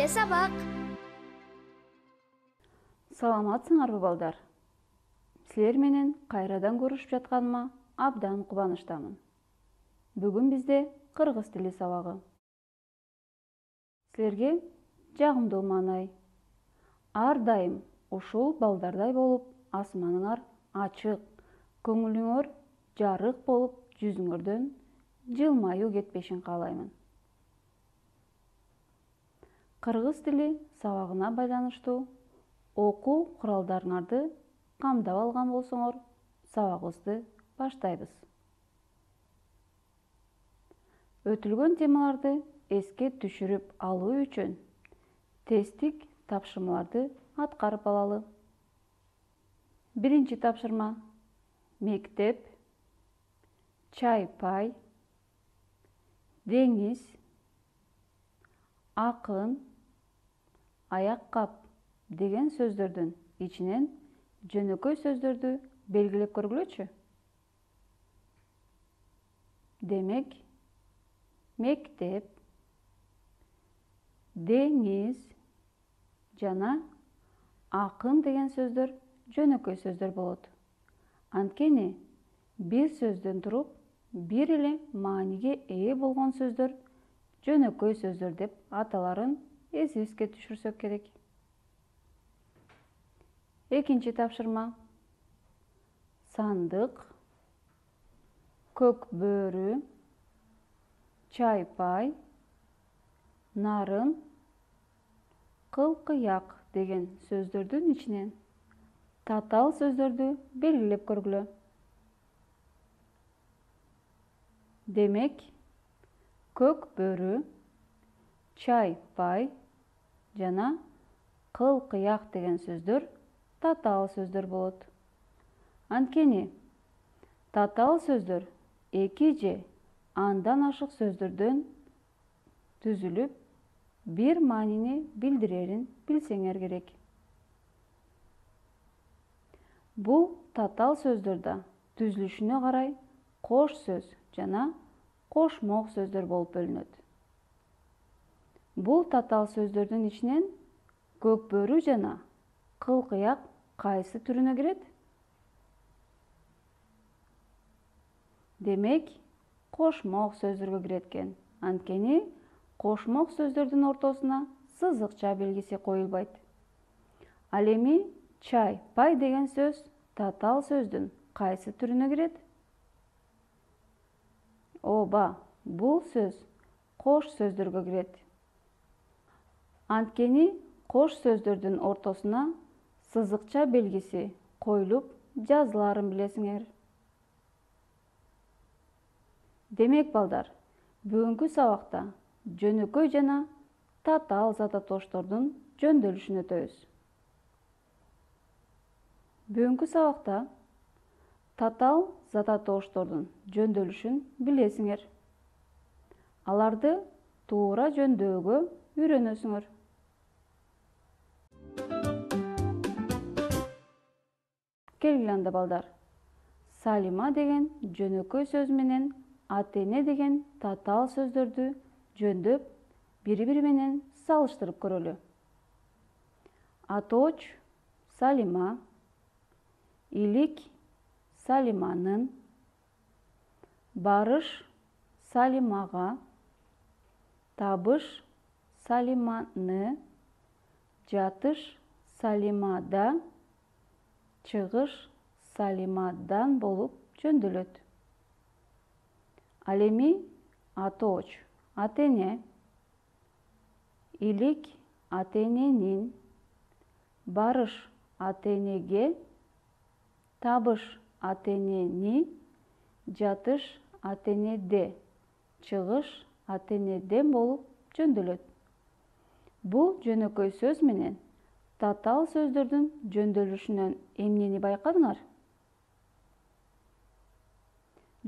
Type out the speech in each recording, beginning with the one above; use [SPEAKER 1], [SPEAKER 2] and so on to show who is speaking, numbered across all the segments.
[SPEAKER 1] эле сабак.
[SPEAKER 2] Саламатсыңарбы балдар? Силер менен кайрадан көрүшүп жатканыма абдан кубанычтамын. Бүгүн бизде кыргыз тили сабагы. Силерге жагымдуу маанай. Ар дайым ушул балдардай болуп, асманыңар ачык, көңүлүңөр жарык болуп, жүзүңөрдөн жылмаюу кетпешин каалаймын. Кыргыз тили сабагына байланыштуу окуу куралдарыңарды камдап алган болсоңор, сабагыбызды баштайбыз. Өтүлгөн темаларды эске түшүрүп алуу үчүн тесттик тапшырмаларды аткарып алалы. Биринчи тапшырма: мектеп, чай-пай, деңиз, акын, аяк-кап деген сөздөрдүн ичинен жөнөкөй сөздөрдү белгилеп көргүлөчү. Демек, мектеп, деңиз жана акын деген сөздөр жөнөкөй сөздөр болот. Анткени бир сөздөн туруп, бир эле мааниге ээ болгон сөздөр жөнөкөй сөздөр деп аталарын эсибизге түшүрсөк керек. Экинчи тапшырма: сандык, көк бөрү, чай-пай, нарын, кыл-кыяк деген сөздөрдүн ичинен татаал сөздөрдү белгилеп көргүлө. Демек, көк бөрү, чай-пай жана кыл-кыяк деген сөздөр татаал сөздөр болот. Анткени татаал сөздөр эки же андан ашык сөздөрдөн түзүлүп, бир маанини билдирерин билсеңер керек. Бул татаал сөздөрдө түзүлүшүнө карай кош сөз жана кошмок сөздөр болуп бөлүнөт. Бул татаал сөздөрдүн ичинен көк бөрү жана кыл-кыяк кайсы түрүнө кирет? Демек, кошмок сөздөргө кирет экен. Анткени кошмок сөздөрдүн ортосуна сызыкча белгиси коюлбайт. Ал эми чай-пай деген сөз татаал сөздүн кайсы түрүнө кирет? Ооба, бул сөз кош сөздөргө кирет. Анткени кош сөздөрдүн ортосуна сызыкча белгиси коюлуп жазылаарын билесиңер. Демек балдар, бүгүнкү сабакта жөнөкөй жана татаал зататоштордун жөндөмүшүн өтөбүз. Бүгүнкү сабакта татаал зататоштордун жөндөмүшүн билесиңер. Аларды туура жөндөөгө үйрөнөсүңөр. Келгиле анда балдар. Салима деген жөнөкөй сөз менен ата-эне деген татаал сөздөрдү жөндөп, бири-бири менен салыштырып көрөлү. Атооч Салима, илик Салиманын, барыш Салимага, табыш Салиманы, жатыш Салимада, чыгыш Салимадан болуп жөндөөлөт. Ал эми атооч ата-эне, илик ата-эненин, барыш ата-энеге, табыш ата-энени, жатыш ата-энеде, чыгыш ата-энеден болуп жөндөөлөт. Бул жөнөкөй сөз менен татаал сөздөрдүн жөндөөлүшүнөн эмнени байкадыңар?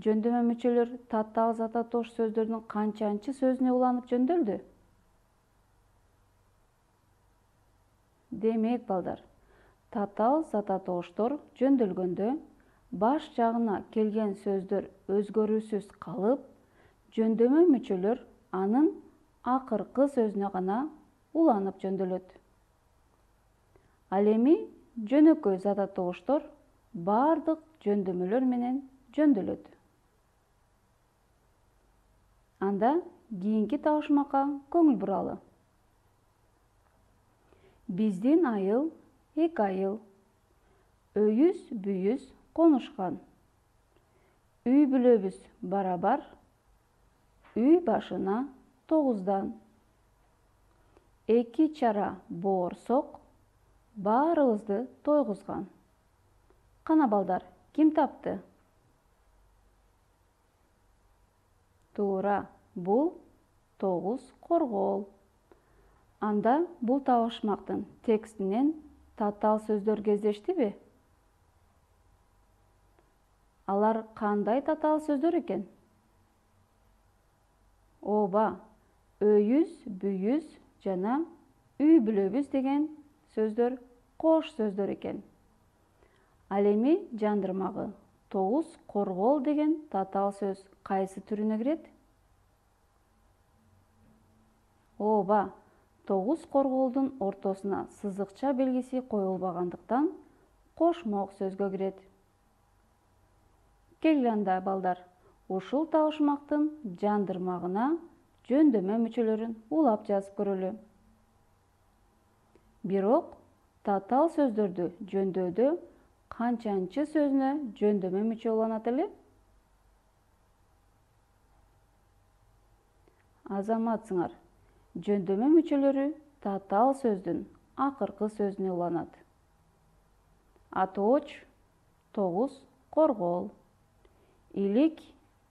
[SPEAKER 2] Жөндөмө мүчөлөр татаал зататош сөздөрдүн канчанчы сөзүнө уланып жөндөөлдү? Демек балдар, татаал зататоштор жөндөөлгөндө баш жагына келген сөздөр өзгөрүүсүз калып, жөндөмө мүчөлөр анын акыркы сөзүнө гана уланып жөнделет. Ал эми жөнөкөй зат атогуштар бардык жөндөмөлөр менен жөндөлөт. Анда кийинки табышмакка көңүл буралы. Биздин айыл, эки айыл, өйүз бүйүз конушкан. Үй бүлөбүз барабар, үй башына 9-дан. Эки чара боорсок, баарыбызды тойгузган. Кана балдар, ким тапты? Туура, бул 9 коргоол. Анда бул табышмактын текстинен татаал сөздөр кездештиби? Алар кандай татаал сөздөр экен? Ооба, өйүз, бүйүз жана үй бүлөбүз деген сөздөр кош сөздөр экен. Ал эми жандырмагы 9 коргоол деген татаал сөз кайсы түрүнө кирет? Ооба, 9 коргоолдун ортосуна сызыкча белгиси коюлбагандыктан кошмок сөзгө кирет. Келгиле анда балдар, ушул табышмактын жандырмагына жөндөмө мүчөлөрүн улап жазып көрөлү. Бирок татаал сөздөрдү жөндөдө канчанчы сөзүнө жөндөмө мүчө уланат эле? Азаматсыңар, жөндөмө мүчөлөрү татаал сөздүн акыркы сөзүнө уланат. Атооч 9 коргоол. Илик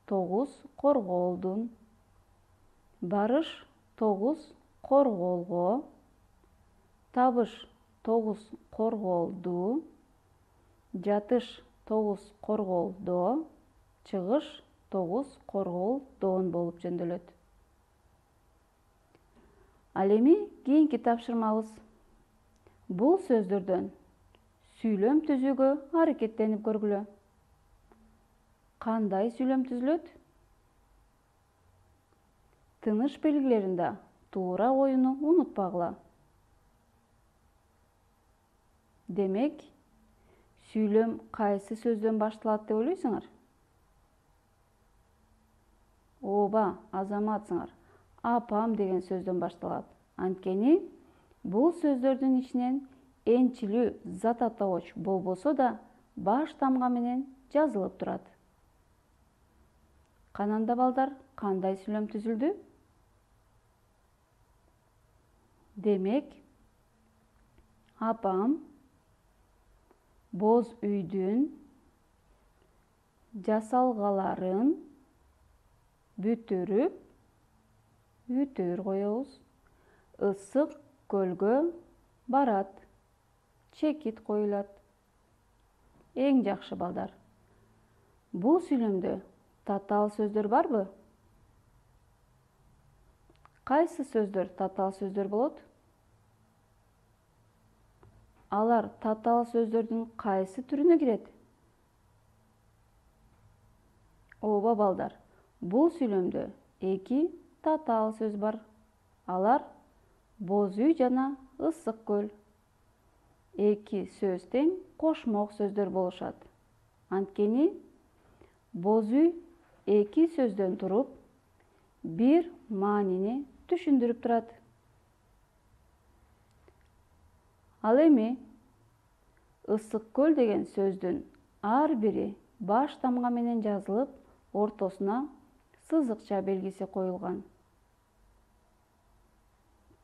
[SPEAKER 2] 9 коргоолдун. Барыш 9 коргоолго. Табыш 9 коргоолду. Жатыш 9 коргоолдо. Чыгыш 9 коргоолдон болуп жөндөлөт. Ал эми кийинки тапшырмабыз. Бул сөздөрдөн сүйлөм түзүүгө аракеттенип көргүлө. Кандай сүйлөм түзүлөт? Тыныш белгилеринде туура оюну унутпагыла. Демек, сүйлөм кайсы сөздөн башталат деп ойлойсуңар? Ооба, азаматсыңар, апам деген сөздөн башталат. Анткени бул сөздөрдүн ичинен энчилүү зат атагыч болбосо да баш тамга менен жазылып турат. Кананда балдар, кандай сүйлөм түзүлдү? Демек, апам боз үйдүн жасалгаларын бүтүрүп, бүтүр коебуз, ысык көлгө барат, чекит коюлат. Эң жакшы балдар. Бул сүйлөмдө татаал сөздөр барбы? Кайсы сөздөр татаал сөздөр болот? Алар татаал сөздөрдүн кайсы түрүнө кирет? Ооба балдар, бул сүйлөмдө 2 татаал сөз бар. Алар боз үй жана ысык көл. 2 сөз тең кошмок сөздөр болушат. Анткени боз үй 2 сөздөн туруп, бир маанини түшүндүрүп турат. Ал эми ысык көл деген сөздүн ар бири баш тамга менен жазылып, ортосуна сызыкча белгиси коюлган.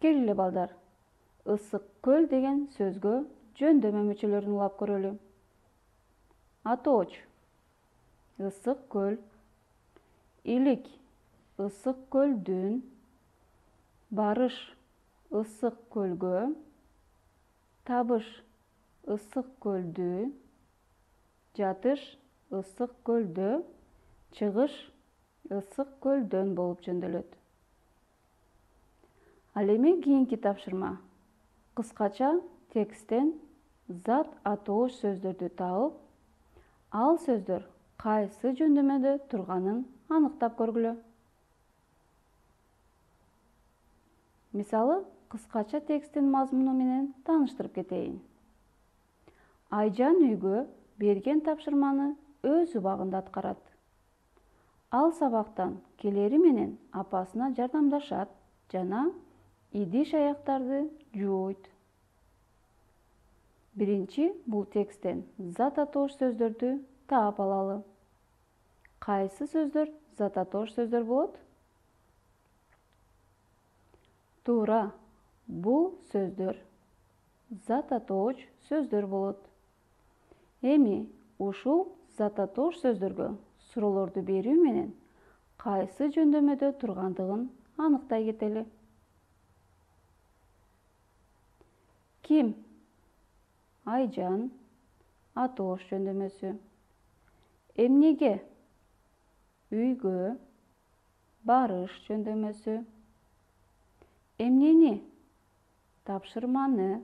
[SPEAKER 2] Келгиле балдар, ысык көл деген сөзгө жөндөмө мүчөлөрүн улап көрөлү. Атооч ысык көл. Илик ысык көлдүн. Барыш ысык көлгө. Табыш ысык көлдү. Жатыш ысык көлдө. Чыгыш ысык көлдөн болуп жөндөлөт. Ал эми кийинки тапшырма. Кыскача тексттен зат атооч сөздөрдү таап, ал сөздөр кайсы жөндөмөдө турганын аныктап көргүлө. Мисалы, кыскача тексттин мазмуну менен тааныштырып кетейин. Айжан үйгө берген тапшырманы өз убагында аткарат. Ал сабактан келери менен апасына жардамдашат жана идиш аяктарды жууйт. Биринчи бул тексттен зат атоош сөздөрдү таап алалы. Кайсы сөздөр зат атоош сөздөр болот? Туура, бул сөздөр зат атооч сөздөр болот. Эми ушул зат атоош сөздөргө суроолорду берүү менен кайсы жөндөмөдө тургандыгын аныктай кетели. Ким? Айжан. Атоош жөндөмөсү. Эмнеге? Үйгө. Барыш жөндөмөсү. Эмнени? Тапшырманы.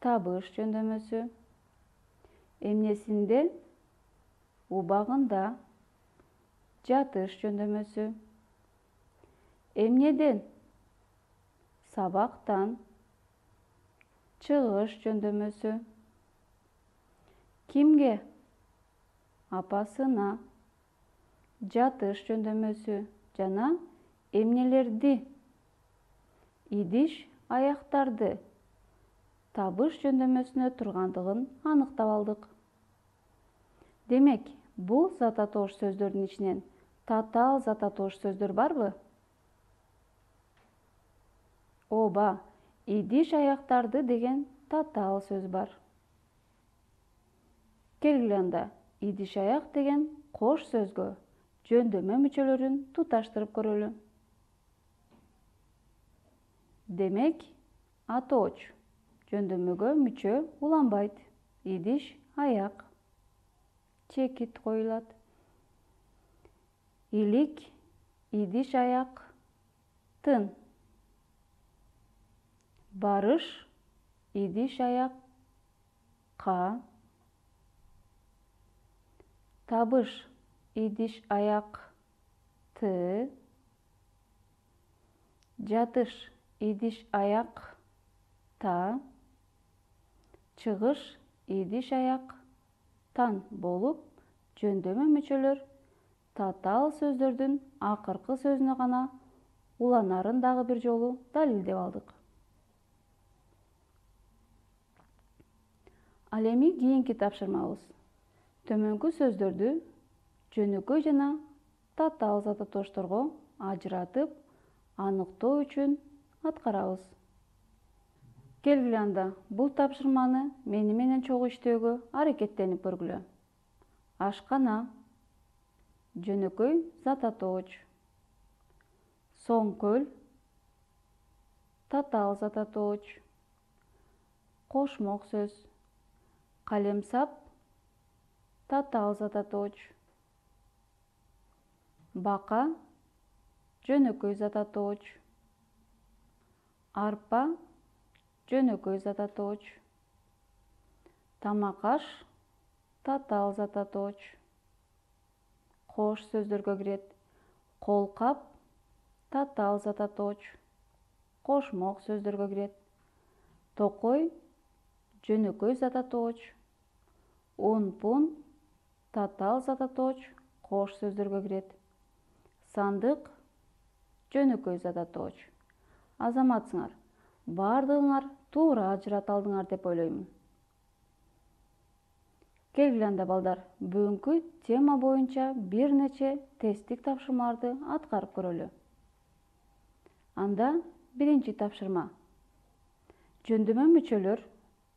[SPEAKER 2] Табыш жөндөмөсү. Эмнесинде? Убагында. Жатыш жөндөмөсү. Эмнеден? Сабактан. Чыгыш жөндөмөсү. Кимге? Апасына. Жатыш жөндөмөсү жана эмнелерди? Идиш аяктарды. Табыш жөндөмөсүнө тургандыгын аныктап алдык. Демек, бул зат атоош сөздөрдүн ичинен татаал зат атоош сөздөр барбы? Ооба, идиш аяктарды деген татаал сөз бар. Келгиле анда, идиш аяк деген кош сөзгө жөндөмө мүчөлөрүн туташтырып көрөлү. Демек, атооч жөндөмөгө мүчө уланбайт. Идиш аяк. Чекит коюлат. Илик идиш аяк. Тын. Барыш идиш аяк. Ка. Табыш идиш аяк. Ты. Жатыш идиш аяк. Та. Чыгыш идиш аяк. Тан болуп, жөндөмө мүчөлөр татаал сөздөрдүн акыркы сөзүнө гана уланарын дагы бир жолу далилдеп алдык. Ал эми кийинки тапшырмабыз. Төмөнкү сөздөрдү жөнөкөй жана татаал зат атоошторго ажыратып, аныктоо үчүн аткарабыз. Келгиле анда, бул тапшырманы мени менен чогуу иштөөгө аракеттенип көргүлө. Ашкана. Жөнөкөй зат атооч. Соң-көл. Татаал зат атооч. Кошмок сөз. Калемсап. Татаал зат атооч. Бака. Жөнөкөй зат атооч. Арпа. Жөнөкөй зат атооч. Тамак-аш. Татаал зат атооч. Кош сөздөргө кирет. Колкап. Татаал зат атооч. Кошмок сөздөргө кирет. Токой. Жөнөкөй зат атооч. Un-пун. Татаал зат атооч. Кош сөздөргө кирет. Сандык. Жөнөкөй зат атооч. Азаматсыңар, бардыгыңар туура ажырата алдыңар деп ойлоймун. Келгиле анда балдар, бүгүнкү тема боюнча бир нече тесттик тапшырмаларды аткарып көрөлү. Анда биринчи тапшырма. Жөндөмө мүчөлөр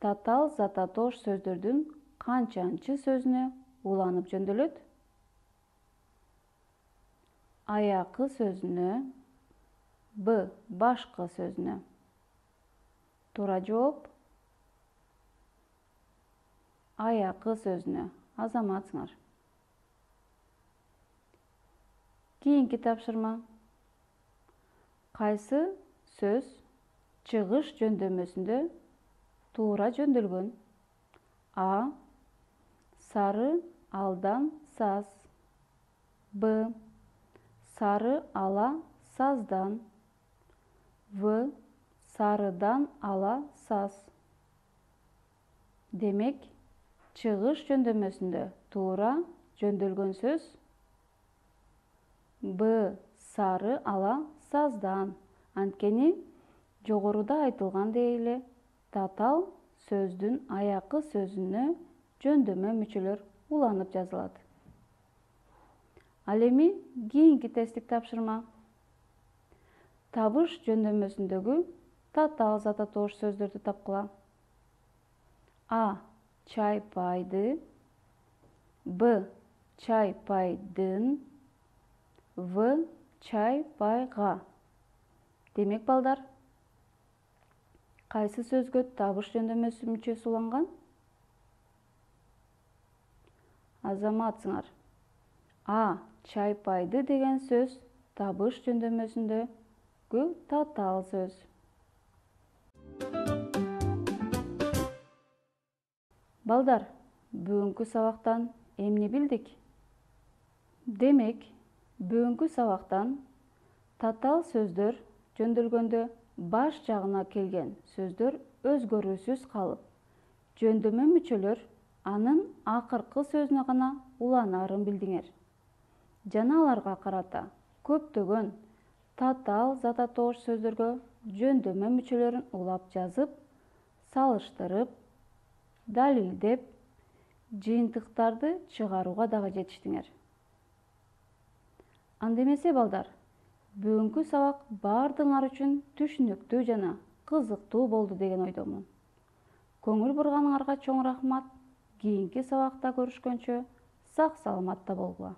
[SPEAKER 2] татаал зат атоош сөздөрдүн канчанчы сөзүнө уланып жөндөлөт? Аякы сөзүнө. Б. Башкы сөзүнө. Туура жооп. Аякы сөзүнө. Азаматсыңар. Кийинки тапшырма. Кайсы сөз чыгыш жөндөмөсүндө туура жөндөлгөн? А. Сары алдан саз. Б. Сары ала саздан. В. Сарыдан ала саз. Демек, чыгыш жөндөмөсүндө туура жөндөлгөн сөз Б. Сары ала саздан. Анткени жогоруда айтылгандай эле татаал сөздүн аякы сөзүнө жөндөмө мүчөлөр уланып жазылат. Ал эми кийинки тесттик тапшырма. Табыш жөндөмөсүндөгү татаал зататоош сөздөрдү тапкыла. А. Чай пайды. Б. Чай байдын. В. Чай пайга. Демек, балдар, кайсы сөзгө табыш жөндөмөсү мүчөсү уланган? Азаматсыңар. А. Чай пайды деген сөз табыш жөндөмөсүндөгү татаал сөз. Балдар, бүгүнкү сабактан эмне билдик? Демек, бүгүнкү сабактан татаал сөздөр жөндөлгөндө баш жагына келген сөздөр өзгөрүүсүз калып, жөндөмө мүчөлөр анын акыркы сөзүнө гана уланаарын билдиңер. Жана аларга карата көптөгөн татаал зататоош сөздөргө жөндөмө мүчөлөрүн улап жазып, салыштырып, далилдеп, жыйынтыктарды чыгарууга дагы жетиштиңер. Анда эмесе, балдар, бүгүнкү сабак баардыгыңар үчүн түшүнүктүү жана кызыктуу болду деген ойдомун. Көңүл бурганыңарга чоң рахмат. Кийинки сабакта көрүшкөнчө сак саламатта болгула.